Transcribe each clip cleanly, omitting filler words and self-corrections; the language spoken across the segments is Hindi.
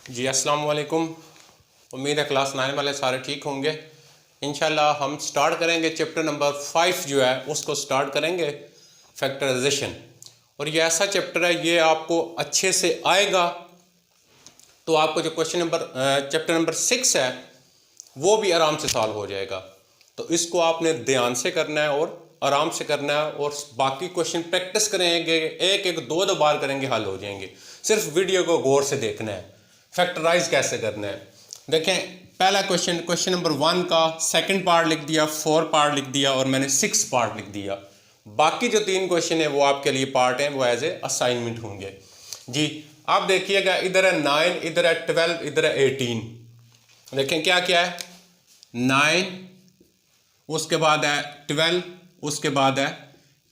जी अस्सलाम वालेकुम। उम्मीद है क्लास 9 वाले सारे ठीक होंगे। इंशाल्लाह हम स्टार्ट करेंगे चैप्टर नंबर 5 जो है उसको स्टार्ट करेंगे, फैक्टराइजेशन। और ये ऐसा चैप्टर है, ये आपको अच्छे से आएगा तो आपको जो क्वेश्चन नंबर चैप्टर नंबर 6 है वो भी आराम से सॉल्व हो जाएगा। तो इसको आपने ध्यान से करना है और आराम से करना है, और बाकी क्वेश्चन प्रैक्टिस करेंगे, एक एक दो बार करेंगे, हल हो जाएंगे। सिर्फ वीडियो को गौर से देखना है, फैक्टराइज कैसे करना है। देखें, पहला क्वेश्चन नंबर 1 का सेकंड पार्ट लिख दिया, 4 पार्ट लिख दिया और मैंने 6 पार्ट लिख दिया। बाकी जो 3 क्वेश्चन है वो आपके लिए पार्ट हैं, वो एज ए असाइनमेंट होंगे। जी आप देखिएगा, इधर है 9, इधर है 12, इधर है 18। देखें क्या क्या है, 9, उसके बाद है 12, उसके बाद है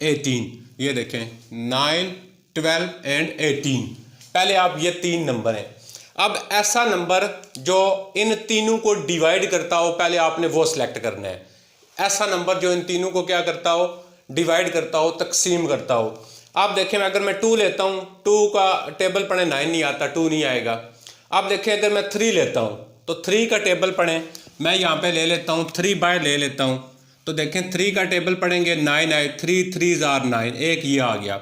18। ये देखें 9, 12 एंड 18। पहले आप ये 3 नंबर हैं। अब ऐसा नंबर जो इन तीनों को डिवाइड करता हो, पहले आपने वो सिलेक्ट करना है। ऐसा नंबर जो इन तीनों को क्या करता हो, डिवाइड करता हो, तकसीम करता हो। आप देखें, अगर मैं 2 लेता हूं, 2 का टेबल पढ़े 9 नहीं आता, 2 नहीं आएगा। आप देखें, अगर मैं 3 लेता हूं तो 3 का टेबल पढ़ें, मैं यहां पे ले लेता हूं 3 बाय ले लेता हूं, तो देखें 3 का टेबल पढ़ेंगे 9 आए, 3 3 जार 9, एक ये आ गया।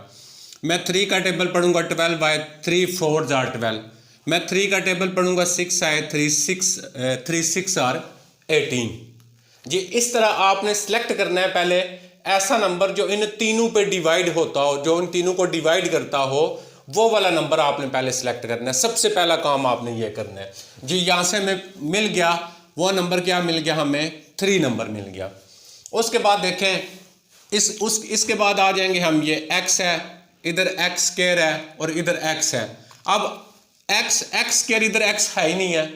मैं 3 का टेबल पढ़ूंगा 12 बाय 3 4 जार 12। मैं 3 का टेबल पढ़ूंगा 6 आए, 3 6 आर 18। जी इस तरह आपने सेलेक्ट करना है पहले ऐसा नंबर जो इन तीनों पे डिवाइड होता हो, जो इन तीनों को डिवाइड करता हो, वो वाला नंबर आपने पहले सेलेक्ट करना है। सबसे पहला काम आपने ये करना है। जी यहां से हमें मिल गया, वो नंबर क्या मिल गया, हमें 3 नंबर मिल गया। उसके बाद देखें, इसके बाद आ जाएंगे हम, ये x है, इधर x स्क्वायर है और इधर x है। अब x स्क्वायर, इधर x है ही नहीं है।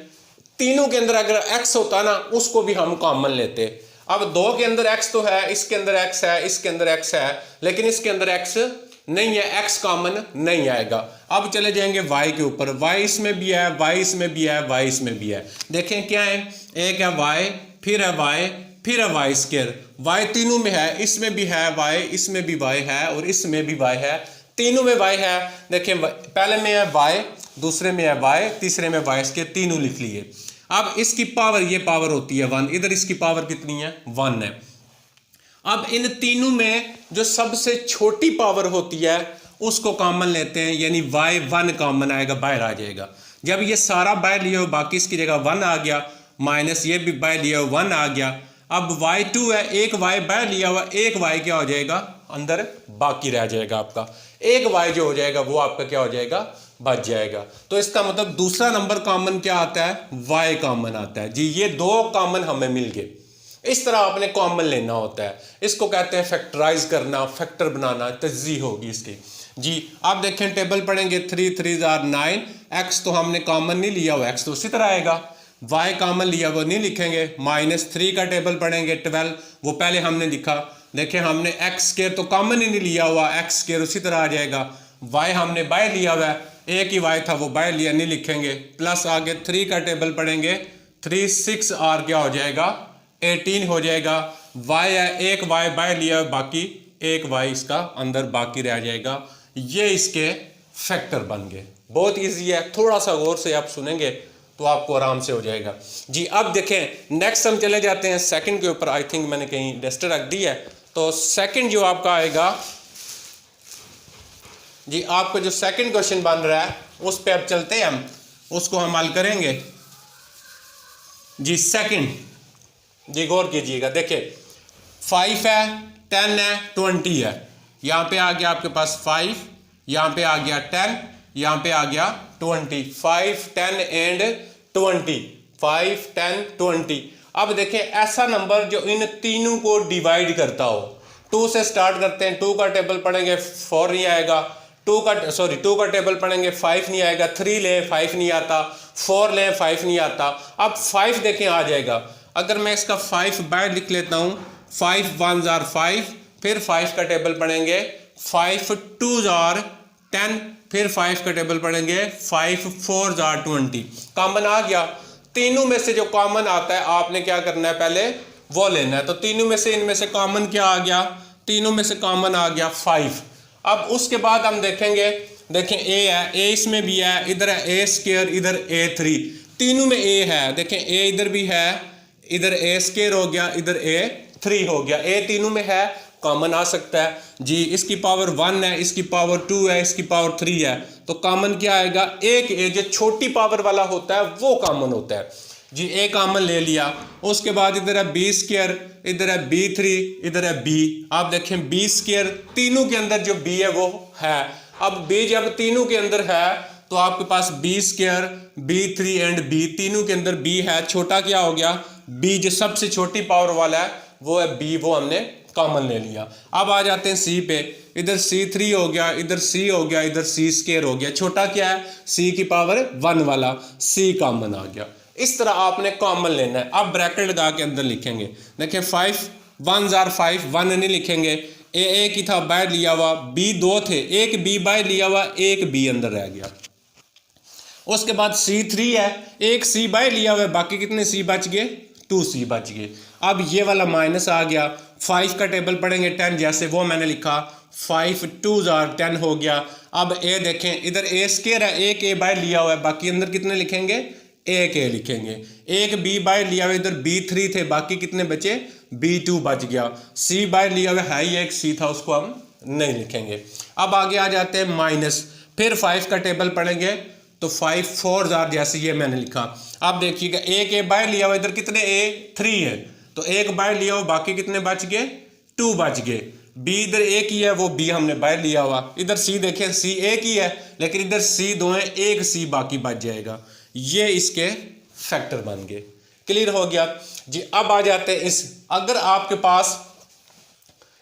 तीनों के अंदर अगर x होता ना, उसको भी हम कॉमन लेते। अब 2 के अंदर x तो है, इसके अंदर x है, इसके अंदर x है, लेकिन इसके अंदर x नहीं है, x कॉमन नहीं आएगा। अब चले जाएंगे y के ऊपर, y इसमें भी है, y इसमें भी है, y इसमें भी है। देखें क्या है, एक है y, फिर है y, फिर है y स्क्वायर। y तीनों में है, इसमें भी है y, इसमें भी y है और इसमें भी y है, तीनों में y है। देखें पहले में है y, दूसरे में है y, तीसरे में y स्क्वायर, तीनों लिख लिए। अब इसकी पावर, ये पावर होती है 1, इधर इसकी पावर कितनी है, 1 है। अब इन तीनों में जो सबसे छोटी पावर होती है उसको कॉमन लेते हैं, यानी y1 कॉमन आएगा, बाहर आ जाएगा। जब ये सारा बाहर लिया हो, बाकी इसकी जगह 1 आ गया, माइनस ये भी बाहर लिया हो, 1 आ गया। अब y2 है, एक y बाहर लिया हुआ, एक y क्या हो जाएगा, अंदर बाकी रह जाएगा आपका। एक y जो हो जाएगा वो आपका क्या हो जाएगा, बच जाएगा। तो इसका मतलब दूसरा नंबर कॉमन क्या आता है, y कॉमन आता है। जी ये 2 कॉमन हमें मिल गए। इस तरह आपने कॉमन लेना होता है, इसको कहते हैं फैक्टराइज करना, फैक्टर बनाना, तज्जी होगी इसकी। जी आप देखें, टेबल पढ़ेंगे 3 3 जार 9, x तो हमने कॉमन नहीं लिया हुआ, x तो उसी तरह आएगा। y कॉमन लिया वो नहीं लिखेंगे। -3 का टेबल पढ़ेंगे 12, वो पहले हमने लिखा। देखें हमने x स्क्वायर तो कॉमन ही नहीं लिया हुआ, x स्क्वायर उसी तरह आ जाएगा। y हमने बाय लिया हुआ है, एक ही y था वो बाय लिया, नहीं लिखेंगे। प्लस आगे 3 का टेबल पढ़ेंगे, 3 6 r क्या हो जाएगा, 18 हो जाएगा। y है, एक y बाय लिया, बाकी एक y इसका अंदर बाकी रह जाएगा। ये इसके फैक्टर बन गए। बहुत इजी है, थोड़ा सा गौर से आप सुनेंगे तो आपको आराम से हो जाएगा। जी अब देखें, नेक्स्ट हम चले जाते हैं सेकंड के ऊपर। आई थिंक मैंने कहीं डस्टर रख दी है, तो सेकंड जो आपका आएगा, जी आपको जो सेकंड क्वेश्चन बन रहा है उस पे अब चलते हैं, हम उसको हम हल करेंगे। जी सेकंड, जी गौर कीजिएगा। देखिए 5 है, 10 है, 20 है। यहाँ पे आ गया आपके पास 5, यहाँ पे आ गया 10, यहाँ पे आ गया 20। 5 10 एंड 20, 5 10 20। अब देखें ऐसा नंबर जो इन तीनों को डिवाइड करता हो। 2 से स्टार्ट करते हैं, 2 का टेबल पढ़ेंगे 4 नहीं आएगा, 2 का टेबल पढ़ेंगे 5 नहीं आएगा, 3 लें 5 नहीं आता, 4 लें 5 नहीं आता। अब 5 देखें आ जाएगा। अगर मैं इसका 5 बाय लिख लेता हूँ, 5 1 जार 5, फिर 5 का टेबल पढ़ेंगे 5 2 जार 10, फिर 5 का टेबल पढ़ेंगे 5 4 जार 20। कॉमन आ गया। तीनों में से जो कॉमन आता है आपने क्या करना है, पहले वो लेना है। तो तीनों में से, इनमें से कॉमन क्या आ गया, तीनों में से कॉमन आ गया 5। अब उसके बाद हम देखेंगे देखें ए है, ए इसमें भी है, इधर है ए स्क्वायर, इधर A3, तीनों में ए है। देखें ए इधर भी है, इधर ए स्क्वायर हो गया, इधर A3 हो गया, ए तीनों में है, कॉमन आ सकता है जी। इसकी पावर 1 है, इसकी पावर 2 है, इसकी पावर 3 है, तो कॉमन क्या आएगा? एक ए जो छोटी पावर वाला होता है वो कॉमन होता है जी। ए कॉमन ले लिया, उसके बाद इधर है बी स्क्वायर, इधर है B3, इधर है बी। आप देखें बी स्क्वायर तीनों के अंदर जो बी है वो है। अब बी जब तीनों के अंदर है तो आपके पास B square, B3 and B तीनों के अंदर बी है। छोटा क्या हो गया? बी जो सबसे छोटी पावर वाला है वो है बी, वो हमने कॉमन ले लिया। अब आ जाते हैं सी पे, इधर C3 हो गया, इधर C हो गया, इधर C स्क्वायर हो गया। छोटा क्या है? C की पावर 1 वाला, C कॉमन आ गया। इस तरह आपने कॉमन लेना है। अब ब्रैकेट लगा के अंदर लिखेंगे। देखिए 5 1s are 5, 1 नहीं लिखेंगे, ए एक ही था बाहर लिया हुआ, बी 2 थे, एक बी बाहर लिया हुआ, एक बी अंदर रह गया। उसके बाद C3 है, एक C बाहर लिया हुआ है, बाकी कितने C बच गए? 2C बच गए। अब ये वाला माइनस आ गया। 5 का टेबल पढ़ेंगे 10, जैसे वो मैंने लिखा 5 2s are 10 हो गया। अब ए देखें, इधर ए स्क्वायर है, एक ए बाहर लिया हुआ है, बाकी अंदर कितने लिखेंगे? एक ए लिखेंगे। एक बी बाहर लिया हुआ, इधर B3 थे, बाकी कितने बचे? B2 बच गया। C बाहर लिया हुआ है, ही एक C था, उसको हम नहीं लिखेंगे। अब आगे आ जाते हैं माइनस, फिर 5 का टेबल पढ़ेंगे तो 5 4s are, जैसे ये मैंने लिखा। अब देखिएगा एक ए बाहर लिया हुआ, इधर कितने ए? 3 है, तो एक बाहर लिया हुआ, बाकी कितने बच गए? 2 बच गए। बी इधर एक ही है, वो बी हमने बाहर लिया हुआ। इधर सी देखें, सी एक ही है, लेकिन इधर सी 2 है, एक सी बाकी बच जाएगा। ये इसके फैक्टर बन गए। क्लियर हो गया जी। अब आ जाते हैं इस, अगर आपके पास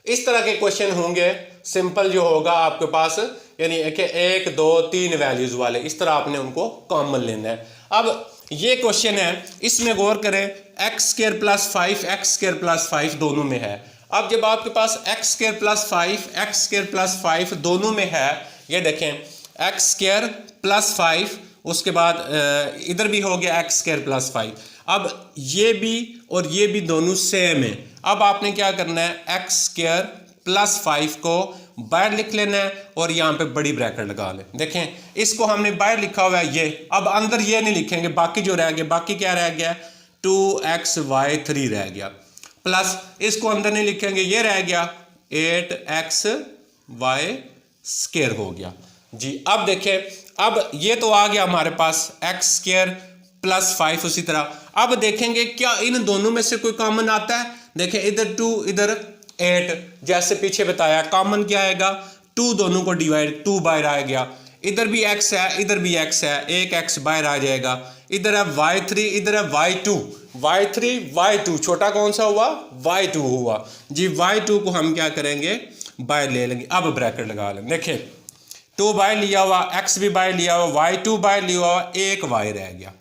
इस तरह के क्वेश्चन होंगे, सिंपल जो होगा आपके पास, यानी कि 1 2 3 वैल्यूज वाले, इस तरह आपने उनको कॉमन लेना है। अब ये क्वेश्चन है, इसमें गौर करें, x square plus 5 x square plus 5 दोनों में है। अब जब आपके पास x square plus 5 x square plus 5 दोनों में है, ये देखें एक्स स्क्वायर प्लस 5, उसके बाद इधर भी हो गया एक्स स्क्वायर प्लस 5। अब ये भी और ये भी दोनों सेम है। अब आपने क्या करना है? एक्स स्क्वायर प्लस 5 को बाहर लिख लेना है और यहाँ पे बड़ी ब्रैकेट लगा लें। देखें इसको हमने बाहर लिखा हुआ है ये, अब अंदर ये नहीं लिखेंगे, बाकी जो रह गया, बाकी क्या रह गया? 2xy3 रह गया, प्लस इसको अंदर नहीं लिखेंगे, ये रह गया 8xy स्क्वायर हो गया जी। अब देखें, अब ये तो आ गया हमारे पास एक्स स्क्वायर प्लस 5। उसी तरह अब देखेंगे क्या इन दोनों में से कोई कॉमन आता है? देखें इधर 2 इधर 8, जैसे पीछे बताया, कॉमन क्या आएगा? 2 दोनों को डिवाइड, 2 बाहर आ गया, इधर भी x है, इधर भी x है, एक x बाहर आ जाएगा, इधर है y3, इधर है y2, y3 y2, छोटा कौन सा हुआ? y2 हुआ जी। y2 को हम क्या करेंगे? बाहर ले लेंगे। अब ब्रैकेट लगा लेंगे। देखें 2 बाहर लिया हुआ, x भी बाहर लिया हुआ, y2 बाहर लिया हुआ, एक y रह गया,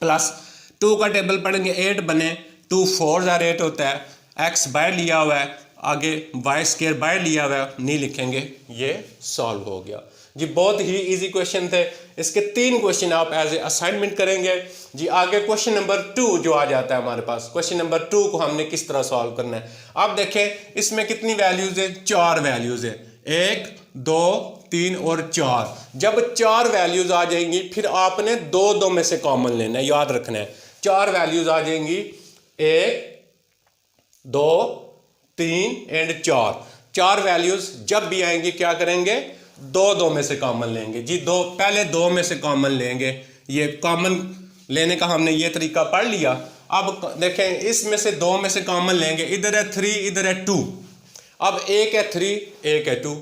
प्लस 2 का टेबल पढ़ेंगे 8 बने, 2 4s are 8 होता है, x बाहर लिया हुआ है, आगे y स्क्वायर बाहर लिया हुआ है, नहीं लिखेंगे, ये सॉल्व हो गया जी। बहुत ही इजी क्वेश्चन थे। इसके 3 क्वेश्चन आप एज ए असाइनमेंट करेंगे जी। आगे क्वेश्चन नंबर 2 जो आ जाता है हमारे पास, क्वेश्चन नंबर 2 को हमने किस तरह सॉल्व करना है। आप देखें इसमें कितनी वैल्यूज है? 4 वैल्यूज है, 1 2 3 और 4। जब 4 वैल्यूज आ जाएंगी फिर आपने 2 2 में से कॉमन लेना है, याद रखना है। 4 वैल्यूज आ जाएंगी, 1 2 3 एंड 4। 4 वैल्यूज जब भी आएंगी क्या करेंगे? 2 2 में से कॉमन लेंगे जी। पहले 2 में से कॉमन लेंगे। ये कॉमन लेने का हमने ये तरीका पढ़ लिया। अब देखें इसमें से 2 में से कॉमन लेंगे, इधर है 3 इधर है 2, अब एक है 3 एक है 2।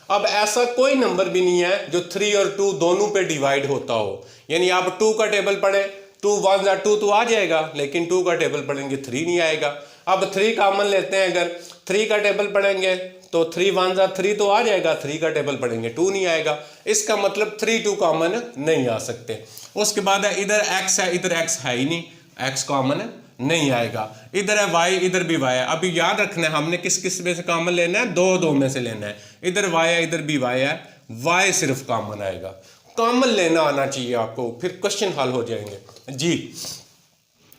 अब ऐसा कोई नंबर भी नहीं है जो 3 और 2 दोनों पे डिवाइड होता हो, यानी आप 2 का टेबल पढ़े, 2 1s are 2 तो आ जाएगा, लेकिन 2 का टेबल पढ़ेंगे 3 नहीं आएगा। अब 3 कॉमन लेते हैं, अगर 3 का टेबल पढ़ेंगे तो 3 1s are 3 तो आ जाएगा, 3 का टेबल पढ़ेंगे 2 नहीं आएगा। इसका मतलब 3 2 कॉमन नहीं आ सकते। उसके बाद है इधर x है, इधर x है ही नहीं, x कॉमन नहीं आएगा। इधर है y, इधर भी y है। अभी याद रखना है हमने किस किस में से कॉमन लेना है? 2 2 में से लेना है। इधर y है, इधर भी y है, y सिर्फ कॉमन आएगा। कॉमन लेना आना चाहिए आपको, फिर क्वेश्चन हल हो जाएंगे जी।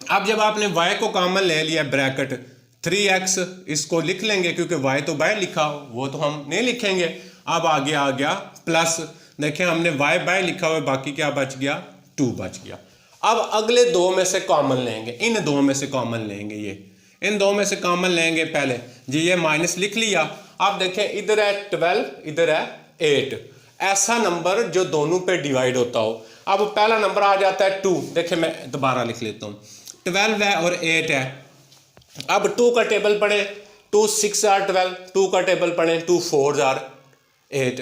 अब जब आपने y को कॉमन ले लिया, ब्रैकेट 3x, इसको लिख लेंगे क्योंकि y तो बाहर लिखा हो, वो तो हम नहीं लिखेंगे। अब आगे आ गया प्लस देखें हमने y बाय लिखा हुआ है, बाकी क्या बच गया 2 बच गया। अब अगले दो में से कॉमन लेंगे, इन दो में से कॉमन लेंगे, ये इन दो में से कॉमन लेंगे पहले जी, ये माइनस लिख लिया। अब देखें इधर है 12, इधर है 8, ऐसा नंबर जो दोनों पे डिवाइड होता हो। अब पहला नंबर आ जाता है 2, देखें मैं दोबारा लिख लेता हूँ, 12 है और 8 है। अब 2 का टेबल पढ़े, 2 6 आर 12, 2 का टेबल पढ़े, 2 4 आर 8,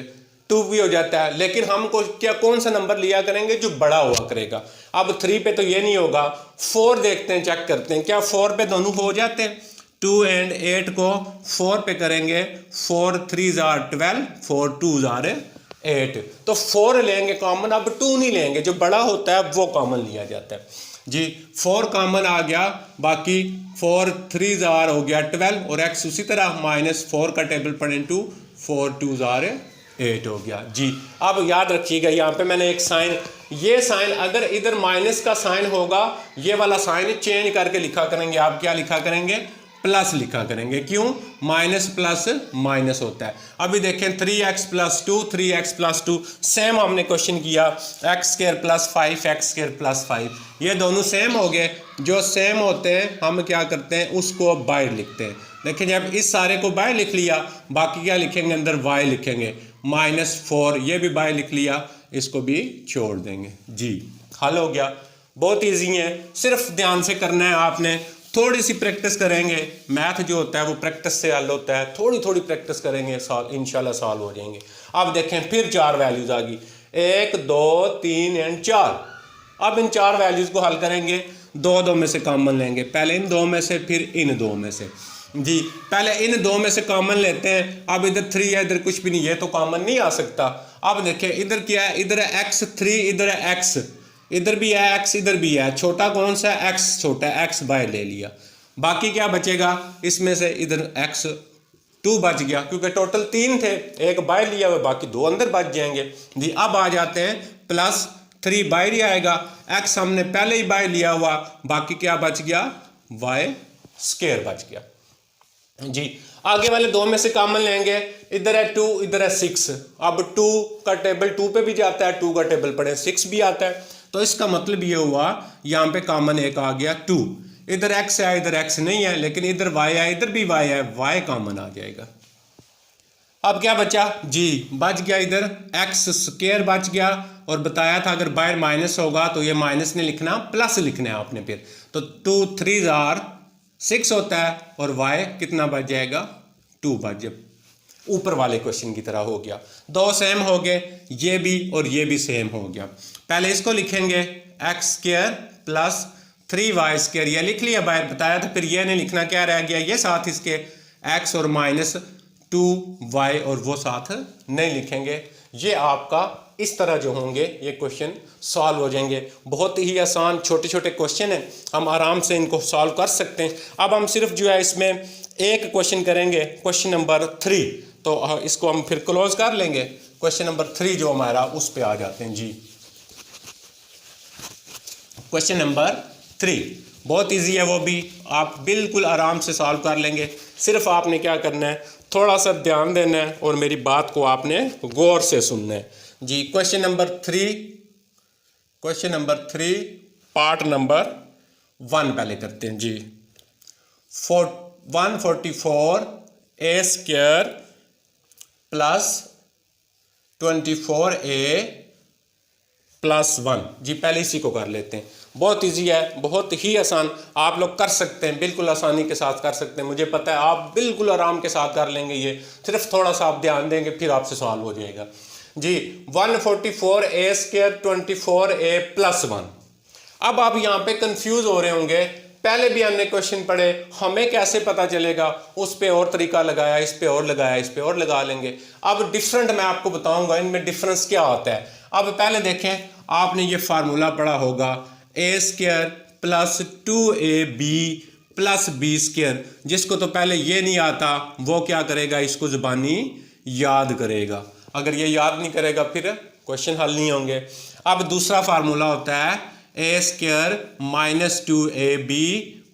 2 भी हो जाता है। लेकिन हम क्या कौन सा नंबर लिया करेंगे जो बड़ा हुआ करेगा। अब 3 पे तो ये नहीं होगा, 4 देखते हैं, चेक करते हैं क्या 4 पे दोनों हो जाते हैं। 2 एंड 8 को 4 पे करेंगे, 4 3 आर 12, 4 2 आर 8, तो 4 लेंगे कॉमन। अब 2 नहीं लेंगे, जो बड़ा होता है वो कॉमन लिया जाता है जी। 4 कॉमन आ गया, बाकी 4 3 आर हो गया 12 और x उसी तरह -4 का टेबल पढ़ें 2, 4 2 आर 8 हो गया जी। अब याद रखिएगा यहाँ पे मैंने एक साइन, ये साइन अगर इधर माइनस का साइन होगा, ये वाला साइन चेंज करके लिखा करेंगे। आप क्या लिखा करेंगे, प्लस लिखा करेंगे। क्यों, माइनस प्लस माइनस होता है। अभी देखें 3x + 2, 3x + 2 सेम हमने क्वेश्चन किया, x² + 5, x² + 5, ये दोनों सेम हो गए। जो सेम होते हैं हम क्या करते हैं, उसको बाय लिखते हैं। देखिए जब इस सारे को बाय लिख लिया, बाकी क्या लिखेंगे, अंदर y लिखेंगे, -4 ये भी बाय लिख लिया, इसको भी छोड़ देंगे जी। हल हो गया, बहुत ईजी है, सिर्फ ध्यान से करना है आपने। थोड़ी सी प्रैक्टिस करेंगे, मैथ जो होता है वो प्रैक्टिस से हल होता है। थोड़ी थोड़ी प्रैक्टिस करेंगे, इंशाल्लाह सॉल्व हो जाएंगे। अब देखें फिर 4 वैल्यूज आ गई, 1 2 3 एंड 4। अब इन 4 वैल्यूज को हल करेंगे, दो में से कॉमन लेंगे, पहले इन 2 में से फिर इन 2 में से जी। पहले इन 2 में से कॉमन लेते हैं। अब इधर 3 है, इधर कुछ भी नहीं है, तो कॉमन नहीं आ सकता। अब देखिए इधर क्या है, इधर है x3, इधर है x, इधर भी है x, इधर भी है, छोटा कौन सा है, x छोटा है, x बाय ले लिया। बाकी क्या बचेगा इसमें से, इधर x2 बच गया, क्योंकि टोटल 3 थे, एक बाय लिया हुआ, बाकी 2 अंदर बच जाएंगे जी। अब आ जाते हैं +3 बाय ही आएगा, x हमने पहले ही बाय लिया हुआ, बाकी क्या बच गया, y² बच गया जी। आगे वाले 2 में से कॉमन लेंगे, इधर है 2, इधर है 6। अब 2 का टेबल 2 पे भी जाता है, 2 का टेबल पढ़े 6 भी आता है, तो इसका मतलब ये हुआ यहाँ पे कॉमन एक आ गया 2। इधर x है, इधर x नहीं है, लेकिन इधर y है, इधर भी y है, y कॉमन आ जाएगा। अब क्या बचा जी, बच गया इधर x² बच गया, और बताया था अगर बाहर माइनस होगा तो ये माइनस नहीं लिखना, प्लस लिखना है आपने फिर। तो 2 3 आर 6 होता है, और y कितना बच जाएगा, 2 बच जाए, ऊपर वाले क्वेश्चन की तरह हो गया। 2 सेम हो गए, ये भी और ये भी सेम हो गया। पहले इसको लिखेंगे x² + 3y², ये लिख लिया, बाहर बताया था, फिर ये नहीं लिखना, क्या रह गया, ये साथ इसके x और -2y, और वो साथ नहीं लिखेंगे। ये आपका इस तरह जो होंगे ये क्वेश्चन सॉल्व हो जाएंगे। बहुत ही आसान छोटे छोटे क्वेश्चन हैं, हम आराम से इनको सॉल्व कर सकते हैं। अब हम सिर्फ जो है इसमें एक क्वेश्चन करेंगे, क्वेश्चन नंबर 3, तो इसको हम फिर क्लोज कर लेंगे। क्वेश्चन नंबर 3 जो हमारा, उस पे आ जाते हैं जी। क्वेश्चन नंबर 3 बहुत इजी है, वो भी आप बिल्कुल आराम से सॉल्व कर लेंगे। सिर्फ आपने क्या करना है, थोड़ा सा ध्यान देना है और मेरी बात को आपने गौर से सुनना है जी। क्वेश्चन नंबर 3 पार्ट नंबर 1 पहले करते हैं जी। 144a² + 24a + 1 जी, पहले इसी को कर लेते हैं। बहुत इजी है, बहुत ही आसान, आप लोग कर सकते हैं, बिल्कुल आसानी के साथ कर सकते हैं। मुझे पता है आप बिल्कुल आराम के साथ कर लेंगे, ये सिर्फ थोड़ा सा आप ध्यान देंगे, फिर आपसे सवाल हो जाएगा जी। 144a² 24a + 1। अब आप यहाँ पे कंफ्यूज हो रहे होंगे, पहले भी हमने क्वेश्चन पढ़े, हमें कैसे पता चलेगा, उस पे और तरीका लगाया, इस पे और लगाया, इस पे और लगा लेंगे। अब डिफरेंट मैं आपको बताऊंगा इनमें डिफरेंस क्या होता है। अब पहले देखें, आपने ये फार्मूला पढ़ा होगा, a² + 2ab + b², जिसको तो पहले ये नहीं आता वो क्या करेगा, इसको ज़ुबानी याद करेगा। अगर ये याद नहीं करेगा फिर क्वेश्चन हल नहीं होंगे। अब दूसरा फार्मूला होता है a² - 2ab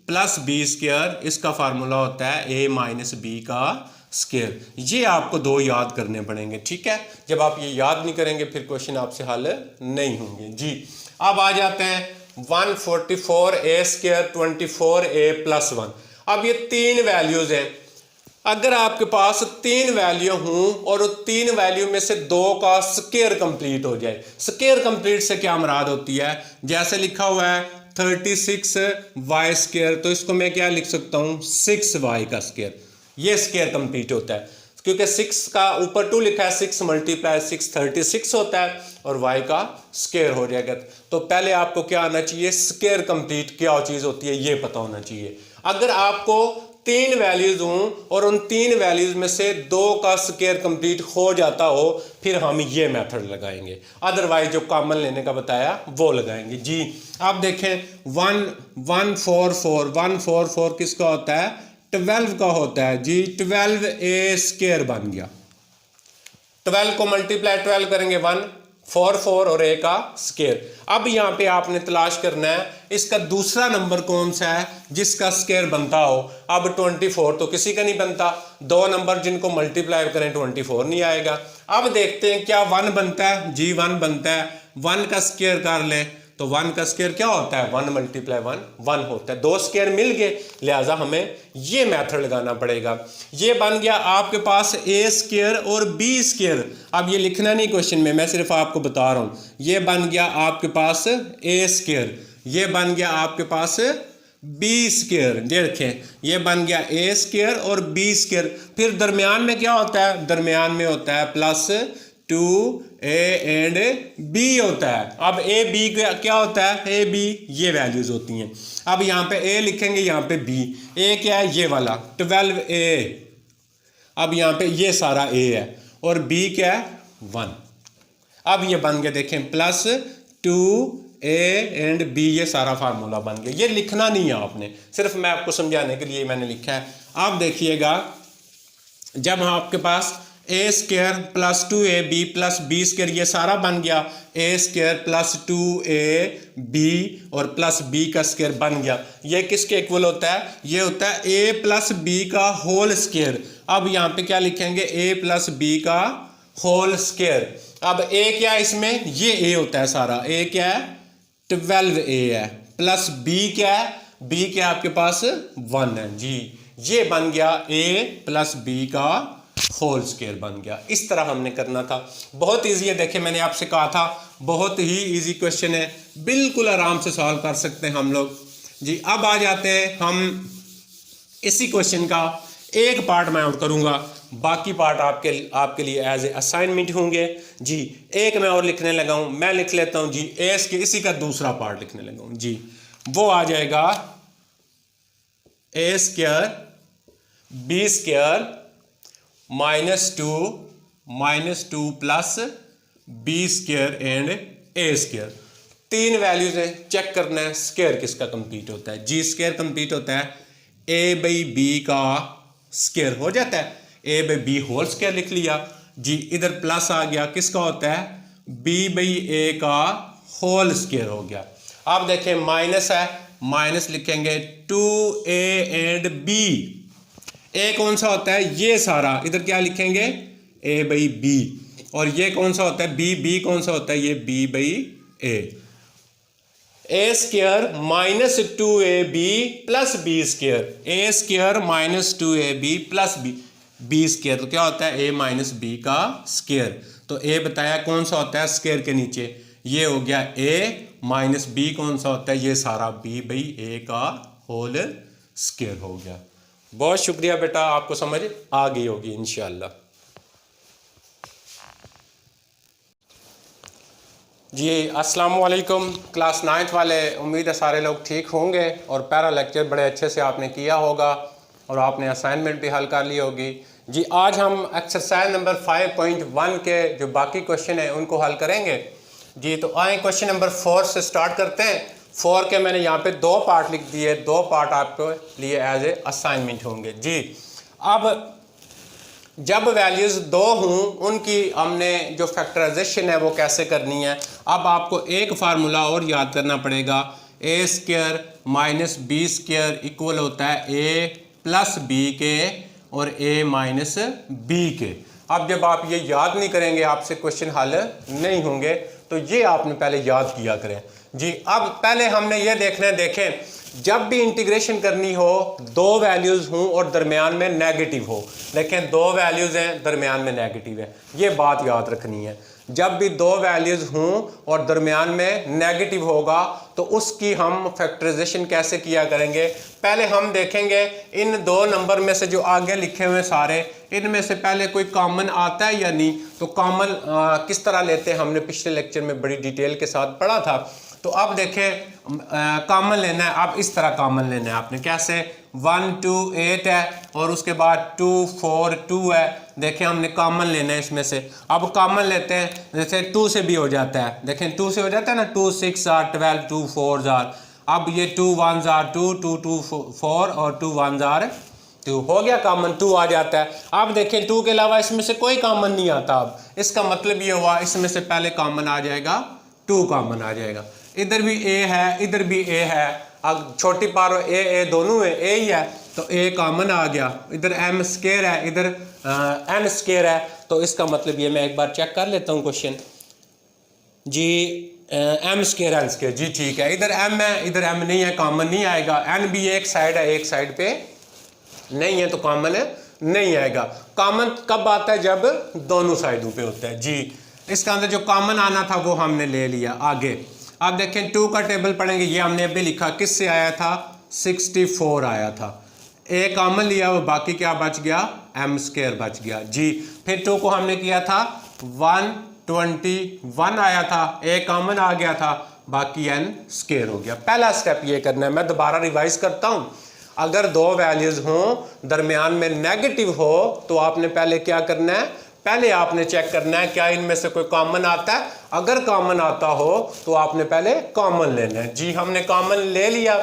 + b², इसका फार्मूला होता है a - b का स्क्वायर। ये आपको दो याद करने पड़ेंगे, ठीक है। जब आप ये याद नहीं करेंगे फिर क्वेश्चन आपसे हल नहीं होंगे जी। अब आ जाते हैं 144a स्क्वायर 24a + 1। अब ये तीन वैल्यूज हैं। अगर आपके पास तीन वैल्यू हों और तीन वैल्यू में से दो का स्क्वायर कंप्लीट हो जाए, स्क्वायर कंप्लीट से क्या मुराद होती है, जैसे लिखा हुआ है 36y स्क्वायर, तो इसको मैं क्या लिख सकता हूं 6y का स्क्वायर। ये स्क्वायर कंप्लीट होता है क्योंकि 6 का ऊपर 2 लिखा है, 6 × 6 36 होता है और y का स्क्वायर हो जाएगा। तो पहले आपको क्या आना चाहिए, स्क्वायर कंप्लीट क्या चीज होती है ये पता होना चाहिए। अगर आपको तीन वैल्यूज हों और उन तीन वैल्यूज में से दो का स्क्वायर कंप्लीट हो जाता हो फिर हम ये मेथड लगाएंगे, अदरवाइज जो कॉमन लेने का बताया वो लगाएंगे जी। आप देखें 144 किसका होता है, 12 का होता है जी। 12a स्क्वायर बन गया। 12 को मल्टीप्लाई 12 करेंगे 144 और a का स्क्वायर। अब यहाँ पे आपने तलाश करना है इसका दूसरा नंबर कौन सा है जिसका स्क्वायर बनता हो। अब 24 तो किसी का नहीं बनता, दो नंबर जिनको मल्टीप्लाई करें 24 नहीं आएगा। अब देखते हैं क्या 1 बनता है जी, 1 बनता है। 1 का स्क्वायर कर लें तो 1 का स्क्वायर क्या होता है, 1 × 1 होता है। दो स्क्वायर मिल गए, लिहाजा हमें ये मेथड लगाना पड़ेगा। ये बन गया आपके पास a स्क्वायर और b स्क्वायर। अब ये लिखना नहीं क्वेश्चन में, मैं सिर्फ आपको बता रहा हूं। ये बन गया आपके पास a स्क्वायर, ये बन गया आपके पास b स्क्वायर। देखें ये बन गया a स्क्वायर और b स्क्वायर। फिर दरमियान में क्या होता है, दरमियान में होता है +2a एंड b होता है। अब a b क्या होता है, a b ये वैल्यूज होती हैं। अब यहाँ पे a लिखेंगे, यहाँ पे b। a क्या है, ये वाला 12a। अब यहाँ पे ये सारा a है और b क्या है 1। अब ये बन गया, देखें +2a एंड b, ये सारा फार्मूला बन गया। ये लिखना नहीं है आपने, सिर्फ मैं आपको समझाने के लिए मैंने लिखा है। अब देखिएगा जब आपके पास a square +2ab + b square ये सारा बन गया, a स्क्वायर +2ab और +b का स्क्वायर बन गया। ये किसके इक्वल होता है, ये होता है a + b का होल स्क्वायर। अब यहाँ पे क्या लिखेंगे, a + b का होल स्क्वायर। अब a क्या है इसमें, ये a होता है सारा, a क्या है 12a है, प्लस b क्या है, b क्या आपके पास 1 है जी। ये बन गया a + b का होल स्क्वायर बन गया। इस तरह हमने करना था, बहुत इजी है। देखिए मैंने आपसे कहा था बहुत ही इजी क्वेश्चन है, बिल्कुल आराम से सॉल्व कर सकते हैं हम लोग जी। अब आ जाते हैं हम इसी क्वेश्चन का एक पार्ट मैं और करूंगा, बाकी पार्ट आपके लिए एज ए असाइनमेंट होंगे जी। एक मैं और लिखने लगा हूं, मैं लिख लेता हूं जी इसी का दूसरा पार्ट लिखने लगा हूं जी। वो आ जाएगा a square b square -2 plus b square and a square. तीन वैल्यूज हैं, चेक करना है स्क्वायर किसका कंप्लीट होता है। g स्क्वायर कंप्लीट होता है a/b का स्क्वायर हो जाता है, a/b होल स्क्वायर लिख लिया जी। इधर प्लस आ गया, किसका होता है b/a का होल स्क्वायर हो गया। अब देखें माइनस है, माइनस लिखेंगे 2a एंड b। a कौन सा होता है, ये सारा इधर क्या लिखेंगे a/b, और ये कौन सा होता है b कौन सा होता है, ये b/a। a square -2ab plus b square, a square -2ab plus b square, तो क्या होता है a - b का स्क्वायर। तो a बताया कौन सा होता है स्क्वायर के नीचे, ये हो गया a माइनस b कौन सा होता है, ये सारा b/a का होल स्क्वायर हो गया। बहुत शुक्रिया बेटा, आपको समझ आ गई होगी इंशाल्लाह जी। अस्सलाम वालेकुम क्लास 9th वाले, उम्मीद है सारे लोग ठीक होंगे और पैरा लेक्चर बड़े अच्छे से आपने किया होगा और आपने असाइनमेंट भी हल कर ली होगी जी। आज हम एक्सरसाइज नंबर 5.1 के जो बाकी क्वेश्चन हैं उनको हल करेंगे जी। तो आए क्वेश्चन नंबर 4 से स्टार्ट करते हैं। 4 के मैंने यहाँ पे 2 पार्ट लिख दिए, 2 पार्ट आपके लिए एज ए असाइनमेंट होंगे जी। अब जब वैल्यूज़ 2 हों उनकी हमने जो फैक्टराइजेशन है वो कैसे करनी है। अब आपको एक फार्मूला और याद करना पड़ेगा, a square minus b square equal होता है a प्लस b के और a माइनस बी के। अब जब आप ये याद नहीं करेंगे आपसे क्वेश्चन हल नहीं होंगे, तो ये आपने पहले याद किया करें जी। अब पहले हमने ये देखना है, देखें जब भी इंटीग्रेशन करनी हो दो वैल्यूज़ हों और दरमियान में नेगेटिव हो, देखें दो वैल्यूज़ हैं दरमियान में नेगेटिव है, ये बात याद रखनी है। जब भी दो वैल्यूज़ हों और दरमियान में नेगेटिव होगा तो उसकी हम फैक्टराइजेशन कैसे किया करेंगे। पहले हम देखेंगे इन दो नंबर में से जो आगे लिखे हुए सारे, इनमें से पहले कोई कॉमन आता है या नहीं, तो कॉमन किस तरह लेते हैं हमने पिछले लेक्चर में बड़ी डिटेल के साथ पढ़ा था। तो अब देखें कॉमन लेना है, अब इस तरह कॉमन लेना है आपने, कैसे 1 2 8 है और उसके बाद 2 4 2 है। देखें हमने कॉमन लेना है इसमें से। अब कॉमन लेते हैं, जैसे 2 से भी हो जाता है, देखें 2 से हो जाता है ना, 2 6 आर 12 2 4 आर। अब ये 2 1 आर 2 2 2 4 और 2 1 आर 2 हो गया, कॉमन 2 आ जाता है। अब देखें 2 के अलावा इसमें से कोई कॉमन नहीं आता। अब इसका मतलब ये हुआ इसमें से पहले कॉमन आ जाएगा 2 कॉमन आ जाएगा। इधर भी a है इधर भी a है, अब छोटी पावर a दोनों है a ही है, तो a कॉमन आ गया। इधर m स्क्वायर है इधर n स्क्वायर है, तो इसका मतलब ये मैं एक बार चेक कर लेता हूँ क्वेश्चन जी। m स्क्वायर n स्क्वायर जी ठीक है। इधर m है इधर m नहीं है, कॉमन नहीं आएगा। n भी एक साइड है एक साइड पे नहीं है, तो कॉमन नहीं आएगा। कॉमन कब आता है, जब दोनों साइडों पे होता है जी। इसका अंदर जो कॉमन आना था वो हमने ले लिया। आगे अब देखें 2 का टेबल पढ़ेंगे, ये हमने अभी लिखा किससे आया था, 64 आया था। a कॉमन लिया वो बाकी क्या बच गया, m स्क्वायर बच गया जी। फिर 2 को हमने किया था 121 आया था, a कॉमन आ गया था, बाकी n स्क्वायर हो गया। पहला स्टेप ये करना है, मैं दोबारा रिवाइज करता हूँ। अगर दो वैल्यूज हों दरमियान में नेगेटिव हो तो आपने पहले क्या करना है, पहले आपने चेक करना है क्या इनमें से कोई कॉमन आता है। अगर कॉमन आता हो तो आपने पहले कॉमन लेना है जी। हमने कॉमन ले लिया।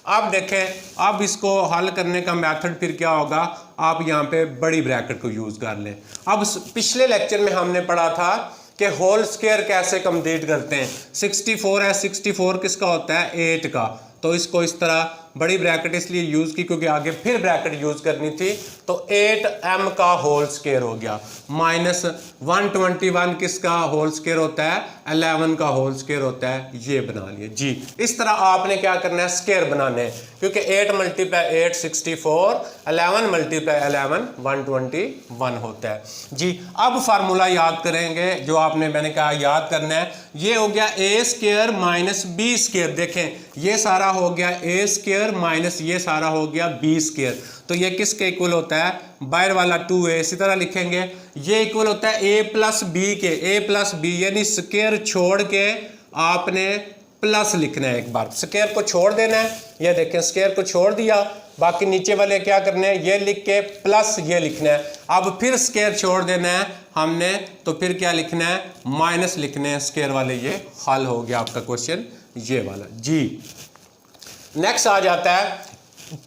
अब देखें अब इसको हल करने का मेथड फिर क्या होगा, आप यहाँ पे बड़ी ब्रैकेट को यूज़ कर लें। अब पिछले लेक्चर में हमने पढ़ा था कि होल स्क्वायर कैसे कंप्लीट करते हैं। 64 है, 64 किसका होता है, 8 का, तो इसको इस तरह बड़ी ब्रैकेट इसलिए यूज़ की क्योंकि आगे फिर ब्रैकेट यूज़ करनी थी। तो 8m का होल स्क्वायर हो गया, माइनस 121 किसका होल स्क्वायर होता है, 11 का होल स्क्वायर होता है, ये बना लिए जी। इस तरह आपने क्या करना है, स्क्वायर बनाने हैं, क्योंकि 8 × 8 64, 11 × 11 121 होता है जी। अब फार्मूला याद करेंगे जो आपने मैंने कहा याद करना है। ये हो गया a² माइनस b²। देखें ये सारा हो गया a² माइनस ये सारा हो गया b², तो ये किसके इक्वल होता है, बाहर वाला 2a। इसी तरह लिखेंगे ये इक्वल होता है a प्लस बी के, a प्लस बी, यानी स्क्वायर छोड़ के आपने प्लस लिखना है। एक बार स्क्वायर को छोड़ देना है, ये देखें स्क्वायर को छोड़ दिया, बाकी नीचे वाले क्या करने हैं, ये लिख के प्लस ये लिखना है। अब फिर स्क्वायर छोड़ देना है हमने, तो फिर क्या लिखना है, माइनस लिखने हैं स्क्वायर वाले। ये हल हो गया आपका क्वेश्चन ये वाला जी। नेक्स्ट आ जाता है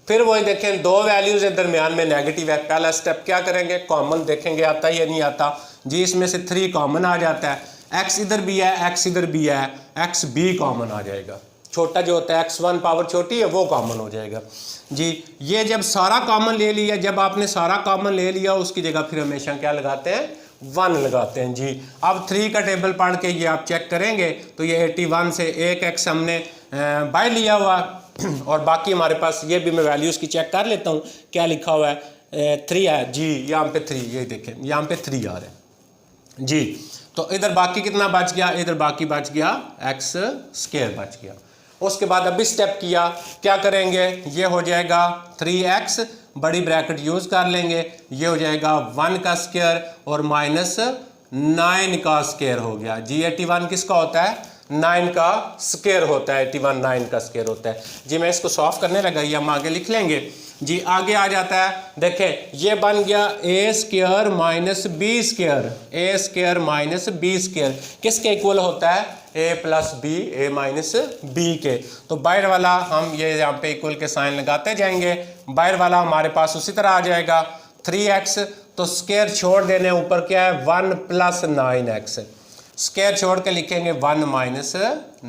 फिर वही देखें दो वैल्यूज है दरमियान में नेगेटिव है। पहला स्टेप क्या करेंगे, कॉमन देखेंगे आता है या नहीं आता जी। इसमें से 3 कॉमन आ जाता है, x इधर भी है x इधर भी है, x भी कॉमन आ जाएगा। छोटा जो होता है x1 पावर छोटी है वो कॉमन हो जाएगा जी। ये जब सारा कॉमन ले लिया, जब आपने सारा कॉमन ले लिया उसकी जगह फिर हमेशा क्या लगाते हैं, 1 लगाते हैं जी। अब 3 का टेबल पढ़ के ये आप चेक करेंगे तो ये 81 से एक x हमने बाय लिया हुआ और बाकी हमारे पास ये भी मैं वैल्यूज़ की चेक कर लेता हूँ क्या लिखा हुआ है, 3 है जी। यहाँ पे 3, ये देखें यहाँ पे 3 आ रहा है जी। तो इधर बाकी कितना बच गया, इधर बाकी बच गया x² बच गया। उसके बाद अभी स्टेप किया क्या करेंगे, ये हो जाएगा 3x, बड़ी ब्रैकेट यूज़ कर लेंगे, ये हो जाएगा 1 का स्क्वायर और माइनस 9 का स्क्वायर हो गया जी। 81 किसका होता है, 9 का स्क्वायर होता है, 81 9 का स्क्वायर होता है जी। मैं इसको सॉल्व करने लगा, ये हम आगे लिख लेंगे जी। आगे आ जाता है, देखें ये बन गया a² minus b², a² minus b², किसके इक्वल होता है, a plus B, a minus B के। तो बाहर वाला हम ये यहाँ पे इक्वल के साइन लगाते जाएंगे, बाहर वाला हमारे पास उसी तरह आ जाएगा 3x, तो स्क्वायर छोड़ देने ऊपर क्या है 1 प्लस 9x, स्क्वायर छोड़ के लिखेंगे 1 माइनस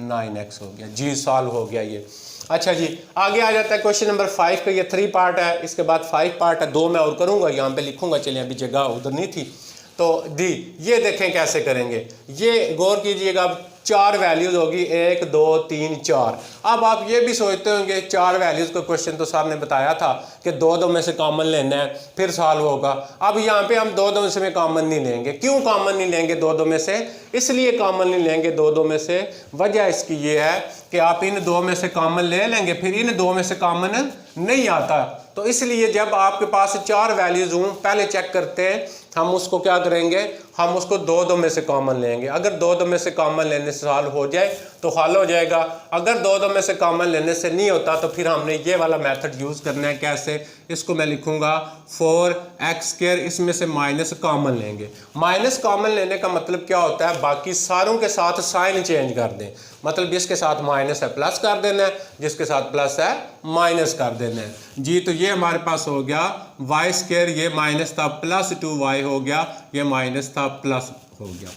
9x हो गया जी। सॉल्व हो गया ये। अच्छा जी, आगे आ जाता है क्वेश्चन नंबर 5 का। ये 3 पार्ट है, इसके बाद 5 पार्ट है, 2 मैं और करूँगा, यहाँ पे लिखूँगा, चलिए अभी जगह उधर नहीं थी। तो दी ये देखें कैसे करेंगे, ये गौर कीजिएगा। अब 4 वैल्यूज होगी, 1 2 3 4। अब आप ये भी सोचते होंगे 4 वैल्यूज का क्वेश्चन तो साहब ने बताया था कि 2 में से कॉमन लेना है फिर सॉल्व होगा। अब यहाँ पे हम 2 में से कॉमन नहीं लेंगे। क्यों कॉमन नहीं लेंगे 2 में से? इसलिए कॉमन नहीं लेंगे 2 में से, वजह इसकी ये है कि आप इन 2 में से कॉमन ले लेंगे, फिर इन 2 में से कॉमन नहीं आता। तो इसलिए जब आपके पास 4 वैल्यूज हों, पहले चेक करते हैं हम उसको क्या करेंगे, हम उसको 2 में से कॉमन लेंगे। अगर 2 में से कॉमन लेने से सॉल्व हो जाए तो हल हो जाएगा। अगर 2 में से कॉमन लेने से नहीं होता तो फिर हमने ये वाला मेथड यूज़ करना है। कैसे? इसको मैं लिखूंगा 4x², इसमें से माइनस कॉमन लेंगे। माइनस कॉमन लेने का मतलब क्या होता है, बाकी सारों के साथ साइन चेंज कर दें। मतलब जिसके साथ माइनस है प्लस कर देना है, जिसके साथ प्लस है माइनस कर देना है जी। तो ये हमारे पास हो गया y², ये माइनस था, प्लस 2y हो गया, ये माइनस था प्लस हो गया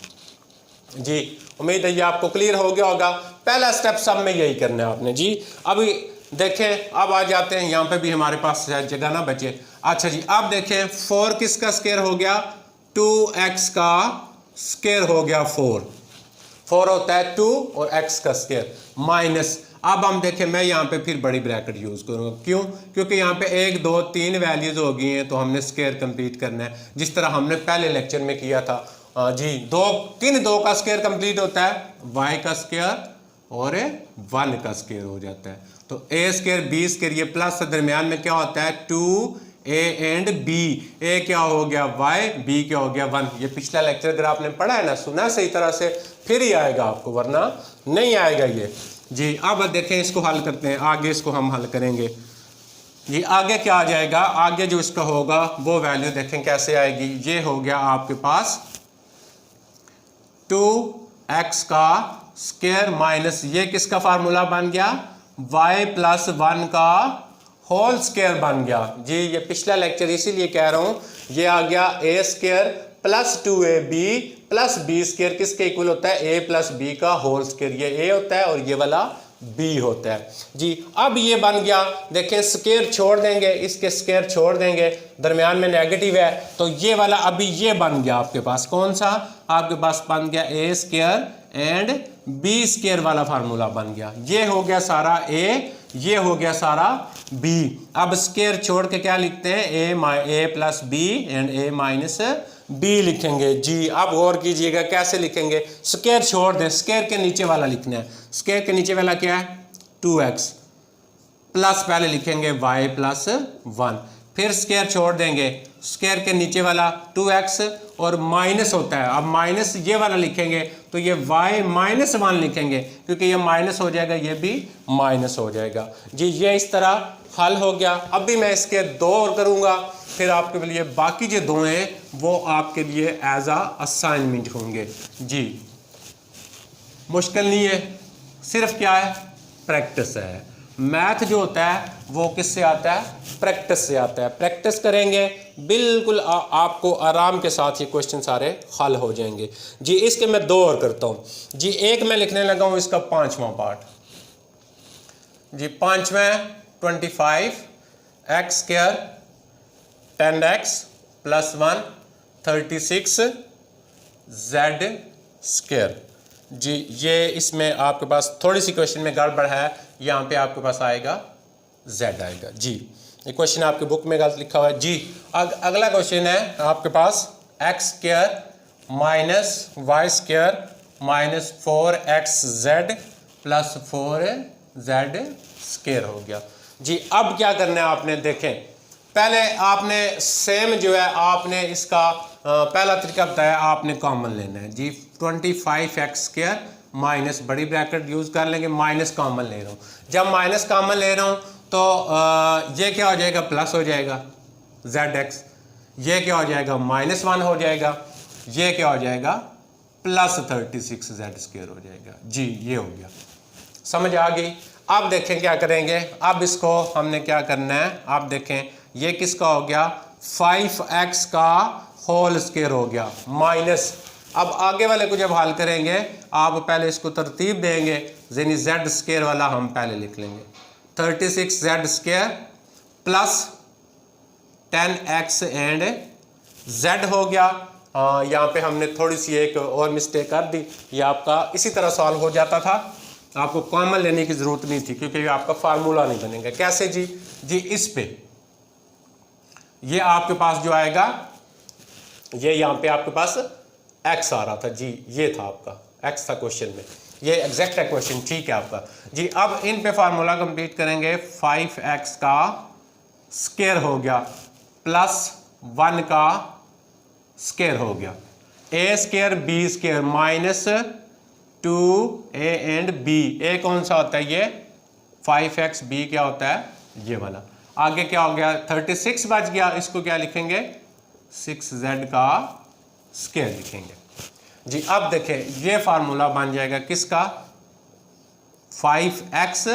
जी। उम्मीद है ये आपको क्लियर हो गया होगा। पहला स्टेप सब में यही करना है आपने जी। अभी देखें, अब आ जाते हैं, यहाँ पे भी हमारे पास जगह ना बचे। अच्छा जी, अब देखें 4 किसका स्क्वायर हो गया, 2x का स्क्वायर हो गया 4 होता है 2 और x का स्क्वायर माइनस। अब हम देखें, मैं यहाँ पे फिर बड़ी ब्रैकेट यूज करूँगा। क्यों? क्योंकि यहाँ पे 1 2 3 वैल्यूज हो गई हैं, तो हमने स्क्वायर कंप्लीट करना है जिस तरह हमने पहले लेक्चर में किया था जी। 2 का स्क्वायर कंप्लीट होता है, y का स्क्वायर और 1 का स्क्वायर हो जाता है। तो a² b², ये प्लस दरमियान में क्या होता है 2a एंड b। a क्या हो गया y, b क्या हो गया 1। ये पिछला लेक्चर अगर आपने पढ़ा है ना, सुना सही तरह से, फिर ही आएगा आपको, वरना नहीं आएगा ये जी। अब देखें, इसको हल करते हैं, आगे इसको हम हल करेंगे जी। आगे क्या आ जाएगा, आगे जो इसका होगा वो वैल्यू देखें कैसे आएगी। ये हो गया आपके पास 2x का स्क्वायर माइनस, ये किसका फार्मूला बन गया, y प्लस 1 का होल स्क्वायर बन गया जी। ये पिछला लेक्चर इसीलिए कह रहा हूं, ये आ गया a² plus 2ab plus b² किसके इक्वल होता है, a प्लस b का होल स्क्वायर। ये a होता है और ये वाला b होता है जी। अब ये बन गया, देखें स्क्वायर छोड़ देंगे, इसके स्क्वायर छोड़ देंगे, दरमियान में नेगेटिव है, तो ये वाला अभी ये बन गया आपके पास। कौन सा? आपके पास बन गया a² एंड b² वाला फार्मूला बन गया। ये हो गया सारा a, ये हो गया सारा b। अब स्क्वायर छोड़ के क्या लिखते हैं, a plus b and a minus b लिखेंगे जी। अब गौर कीजिएगा कैसे लिखेंगे, स्क्वायर छोड़ दें, स्क्वायर के नीचे वाला लिखना है। स्क्वायर के नीचे वाला क्या है 2x, प्लस पहले लिखेंगे y प्लस 1, फिर स्क्वायर छोड़ देंगे, स्क्वायर के नीचे वाला 2x और माइनस होता है। अब माइनस ये वाला लिखेंगे तो ये y माइनस 1 लिखेंगे, क्योंकि ये माइनस हो जाएगा, ये भी माइनस हो जाएगा जी। ये इस तरह हल हो गया। अब भी मैं इसके 2 और करूँगा, फिर आपके लिए बाकी जो 2 हैं वो आपके लिए एज अ असाइनमेंट होंगे जी। मुश्किल नहीं है, सिर्फ क्या है, प्रैक्टिस है। मैथ जो होता है वो किससे आता है, प्रैक्टिस से आता है। प्रैक्टिस करेंगे बिल्कुल आपको आराम के साथ ये क्वेश्चन सारे हल हो जाएंगे जी। इसके मैं 2 और करता हूँ जी। एक मैं लिखने लगा हूँ इसका 5वां पार्ट जी। 5वां 25x² 10x प्लस 1 36z² जी। ये इसमें आपके पास थोड़ी सी क्वेश्चन में गड़बड़ है, यहाँ पे आपके पास आएगा z आएगा जी। ये क्वेश्चन आपके बुक में गलत लिखा हुआ है जी। अगला क्वेश्चन है आपके पास x² minus y² minus 4xz plus 4z² हो गया जी। अब क्या करना है आपने, देखें पहले आपने सेम जो है आपने इसका पहला तरीका बताया, आपने कॉमन लेना है जी। 25x² माइनस बड़ी ब्रैकेट यूज कर लेंगे, माइनस कॉमन ले रहा हूँ। जब माइनस कॉमन ले रहा हूँ तो ये क्या हो जाएगा, प्लस हो जाएगा zx। ये क्या हो जाएगा, -1 हो जाएगा। ये क्या हो जाएगा, प्लस 36z² हो जाएगा जी। ये हो गया, समझ आ गई। अब देखें क्या करेंगे, अब इसको हमने क्या करना है, आप देखें ये किसका हो गया, 5x का होल स्क्वायर हो गया माइनस। अब आगे वाले को जब हल करेंगे आप पहले इसको तरतीब देंगे, यानी z² वाला हम पहले लिख लेंगे 36z² plus 10x and z हो गया। यहाँ पे हमने थोड़ी सी एक और मिस्टेक कर दी, ये आपका इसी तरह सॉल्व हो जाता था, आपको कॉमन लेने की ज़रूरत नहीं थी क्योंकि ये आपका फार्मूला नहीं बनेगा। कैसे जी? जी इस पे ये आपके पास जो आएगा, ये यहाँ पे आपके पास x आ रहा था जी, ये था आपका x था क्वेश्चन में, ये एग्जैक्ट है क्वेश्चन, ठीक है आपका जी। अब इन पे फार्मूला कंप्लीट करेंगे, 5x का स्क्वायर हो गया प्लस 1 का स्क्वायर हो गया, a² b² minus 2a and b। a कौन सा होता है? ये 5x, b क्या होता है? ये वाला। आगे क्या हो गया? 36 बच गया, इसको क्या लिखेंगे? 6z का स्क्वायर लिखेंगे जी। अब देखें ये फार्मूला बन जाएगा किसका? 5x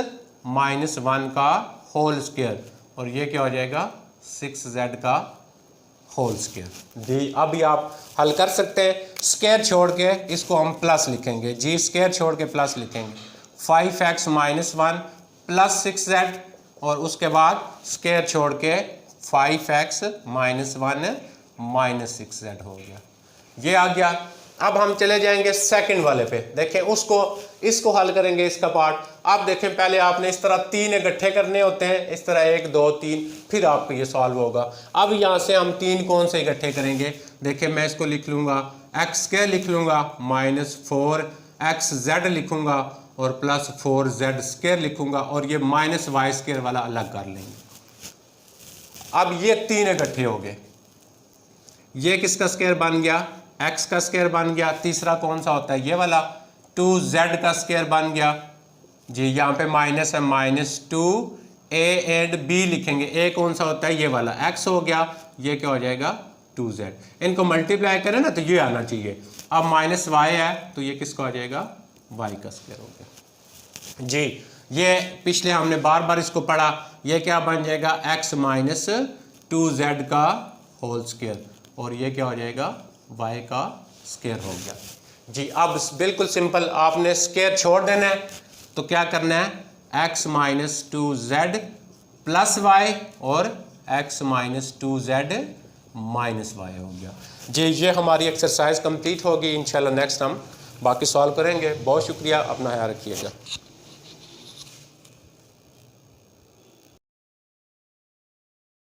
माइनस 1 का होल स्क्वायर, और ये क्या हो जाएगा? 6z का होल स्क्वायर जी। अभी आप हल कर सकते हैं, स्क्वायर छोड़ के इसको हम प्लस लिखेंगे जी, स्क्वायर छोड़ के प्लस लिखेंगे। 5x माइनस 1 प्लस 6z, और उसके बाद स्क्वायर छोड़ के 5x माइनस 1 माइनस 6z हो गया, ये आ गया। अब हम चले जाएंगे सेकंड वाले पे, देखें उसको, इसको हल करेंगे इसका पार्ट। अब देखें पहले आपने इस तरह 3 इकट्ठे करने होते हैं, इस तरह 1 2 3, फिर आपको ये सॉल्व होगा। अब यहाँ से हम 3 कौन से इकट्ठे करेंगे? देखें मैं इसको लिख लूँगा, x² लिख लूँगा माइनस 4xz लिखूँगा और प्लस 4z² लिखूँगा, और ये माइनस y² वाला अलग कर लेंगे। अब ये 3 इकट्ठे हो गए, ये किसका स्क्वायर बन गया? x का स्क्वायर बन गया। तीसरा कौन सा होता है? ये वाला 2z का स्क्वायर बन गया जी। यहाँ पे माइनस है, माइनस 2a एंड b लिखेंगे। a कौन सा होता है? ये वाला x हो गया, ये क्या हो जाएगा? 2z। इनको मल्टीप्लाई करें ना तो ये आना चाहिए। अब माइनस y है तो ये किसका हो जाएगा? y का स्क्वायर हो गया जी। ये पिछले हमने बार बार इसको पढ़ा, ये क्या बन जाएगा? x माइनस 2z का होल स्क्वायर, और ये क्या हो जाएगा? y का स्क्वायर हो गया जी। अब बिल्कुल सिंपल, आपने स्क्वायर छोड़ देना है तो क्या करना है? x minus 2z plus y और x minus 2z minus y हो गया जी। ये हमारी एक्सरसाइज कंप्लीट होगी। इंशाल्लाह नेक्स्ट हम बाकी सॉल्व करेंगे। बहुत शुक्रिया, अपना ख्याल रखिएगा।